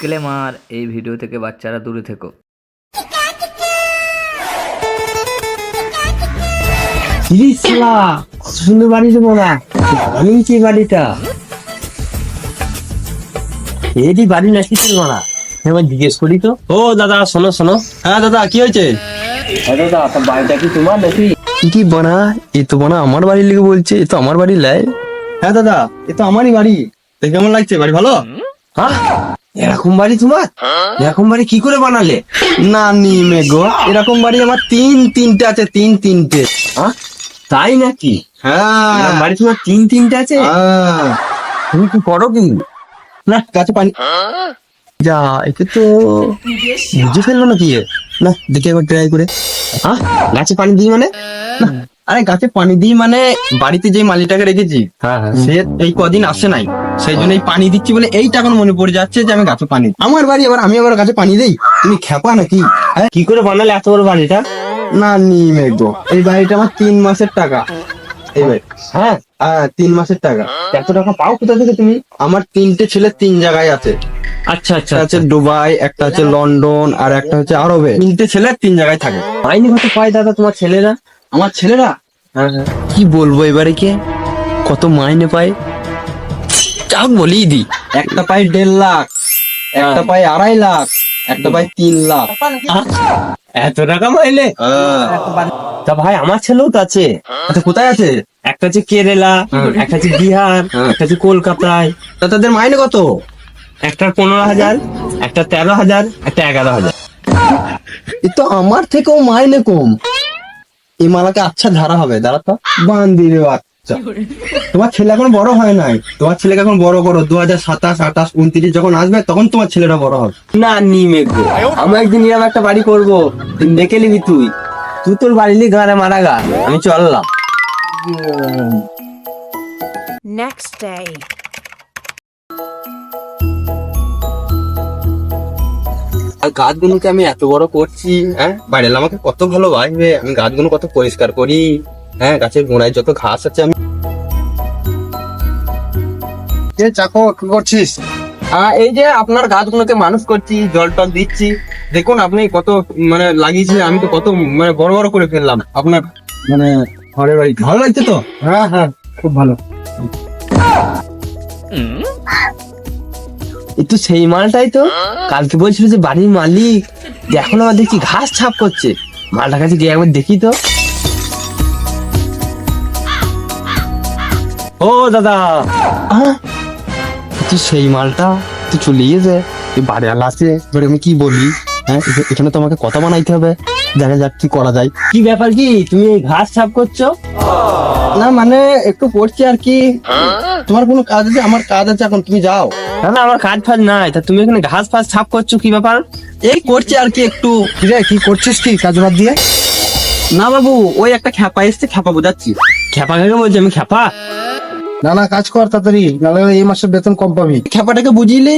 Disclaimer, এই video থেকে বাচ্চারা দূরে থেকো। সুন্দর বাড়ি দেবো না, আমি কি বাড়িটা এটি বাড়ি নাকি ছিল না, এবার জিজ্ঞেস করি তো। ও দাদা শোনো শোনো। হ্যাঁ দাদা কি হয়েছে? দাদা আপনার বাড়িটা কি তোমার নাকি? কি বানা, এ তো বানা আমার বাড়ির লিগে বলছে, এ তো আমার বাড়ির লাই। হ্যাঁ দাদা এ তো আমারই বাড়ি। কেমন লাগছে বাড়ি? ভালো? হ্যাঁ এরকম বাড়ি তোমার? এরকম বাড়ি কি করে বানালে? না নিমে গো, এরকম বাড়ি আমার তিনটে আছে, তিনটে। হ্যাঁ তাই নাকি? হ্যাঁ বাড়ি তোমার তিনটে আছে? তুমি কি করো কি? না গাছে পানি যা, একে তো বুঝে ফেললো নাকি এ? না দেখি একবার ট্রাই করে। হ্যাঁ গাছে পানি দিই মানে? না, আরে গাছে পানি দিই মানে বাড়িতে যে মালিটাকে রেখেছি সে এই কদিন আসে নাই, সেই জন্য এই পানি দিচ্ছি বলে এইটা এখন মনে পড়ে যাচ্ছে যে আমি গাছে পানি দিই। আমার বাড়ি আবার আমি আবার গাছে পানি দেই? তুমি খেপা নাকি? হ্যাঁ কি করে বানালে এত বড় বাড়িটা? না নিমে গো, এই বাড়িটা আমার 3 মাসের টাকা। এই বাড়ি হ্যাঁ 3 মাসের টাকা। এত টাকা পাও কোথা থেকে তুমি? আমার 3টে ছেলে 3 জায়গায় আছে। আচ্ছা আচ্ছা একটা হচ্ছে দুবাই, একটা হচ্ছে লন্ডন, আর একটা হচ্ছে আরবে। 3টে ছেলে 3 জায়গায় থাকে। মাইনে কত পায় দাদা তোমার ছেলেরা? আমার ছেলেরা কি বলবো এবারে, কে কত মাইনে পায় যা বলেই দি। একটা পায় 1.5 লাখ, একটা পায় 2.5 লাখ, একটা পায় 3 লাখ। এত টাকা মাইনে? তা ভাই আমার ছেলেও তো আছে। আচ্ছা কোথায় আছে? একটা আছে কেরালা, একটা আছে বিহার, একটা আছে কলকাতায়। তা তাদের মাইনে কত? একটা 15,000, একটা 13,000, একটা 11,000। এ তো আমার থেকেও মাইনে কম। এই মালাকে আচ্ছা ধারা হবে, দাঁড়া তো বান্দিরে বাচ্চা। তোমার ছেলে এখন বড় হয় নাই, তোমার ছেলেকে এখন বড় করো। 2027, 28, 29 যখন আসবে তখন তোমার ছেলেরা বড় হবে। না নিমে গো, আমি একদিন এরকম একটা বাড়ি করবো, তুই দেখে নিবি। তুই তোর বাড়ি নিয়ে গানে মারা গা, আমি চললাম। Next day. আর গাছগুলোকে আমি এত বড় করছি, হ্যাঁ বাড়ির আমাকে কত ভালো বাসবে। আমি গাছগুলো কত পরিষ্কার করি, হ্যাঁ গাছের গোড়ায় যত ঘাস আছে আমি। চাকো কি করছিস? এই যে আপনার গাছগুলোকে মানুষ করছি, জল টল দিচ্ছি। দেখুন আপনি কত মানে লাগিয়েছে, আমি তো কত মানে বড় বড় করে ফেললাম। আপনার মানে ঘরের বাড়ি ভালো লাগছে তো? হ্যাঁ হ্যাঁ খুব ভালো। এই তো সেই মালটাই তো কালকে বলছিল যে বাড়ির মালিক, এখন আমার দেখছি ঘাস ছাপ করছে। মালটার কাছে গিয়ে একবার দেখি তো। ও দাদা, তো সেই মালটা তো চলে গেছে। এই বাড়ি আলা আছে, এবার আমি কি বলি? হ্যাঁ এখানে তো আমাকে কথা বানাইতে হবে, দেখা যাক কি করা যায়। কি ব্যাপার, কি তুমি এই ঘাস সাফ করছো? না মানে একটু করছি আর কি। তোমার কোনো কাজ আছে? আমার কাজ আছে, এখন তুমি যাও। না না আমার কাজ ফাজ নাই, তা তুমি এখানে ঘাস ফাস ছাপ করছো, কি ব্যাপার? এই করছি আর কি একটু। কি করছিস কি কাজ বাদ দিয়ে? না বাবু, ওই একটা খ্যাপা এসছে, খ্যাপা বোঝাচ্ছি। খেপা কাকে বলছি আমি? খেপা? না না কাজ কর তাড়াতাড়ি, নাহলে এই মাসের বেতন কম পাবি। খ্যাপাটাকে বুঝিলে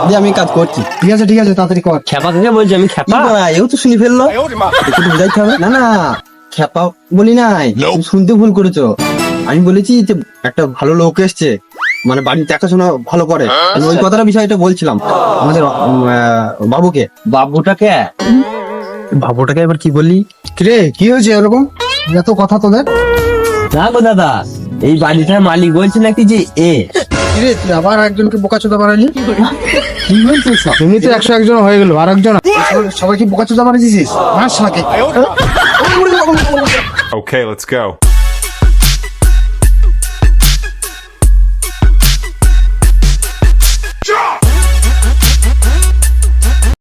যে আমি কাজ করছি। ঠিক আছে তাড়াতাড়ি কর। খেপা কাকে বলছি আমি? খেপা? এও তো শুনি ফেললো, একটু বুঝাইতে হবে। না না খ্যাপা বলি নাই, তুমি শুনতে ভুল করেছো। আমি বলেছি যে একটা ভালো লোক এসছে, মানে বাড়ি দেখাশোনা ভালো করে। আমি ওই কথাটা বিষয়টা বলছিলাম আমাদের বাবুকে। বাবুটাকে? বাবুটাকে এবার কি বলি? কিরে কি হয়েছে এরকম এত কথা তোদের? না গো দাদা, এই বাড়িটার মালিক বলছে নাকি যে কিরে তুই আবার একজনকে বোকাচোদা বানালি? কি বলছিস? এমনিতে 101 জন হয়ে গেল, আর একজন সবাইকে বোকাচোদা বানিয়েছিস? মাস নাকি? Okay, let's go.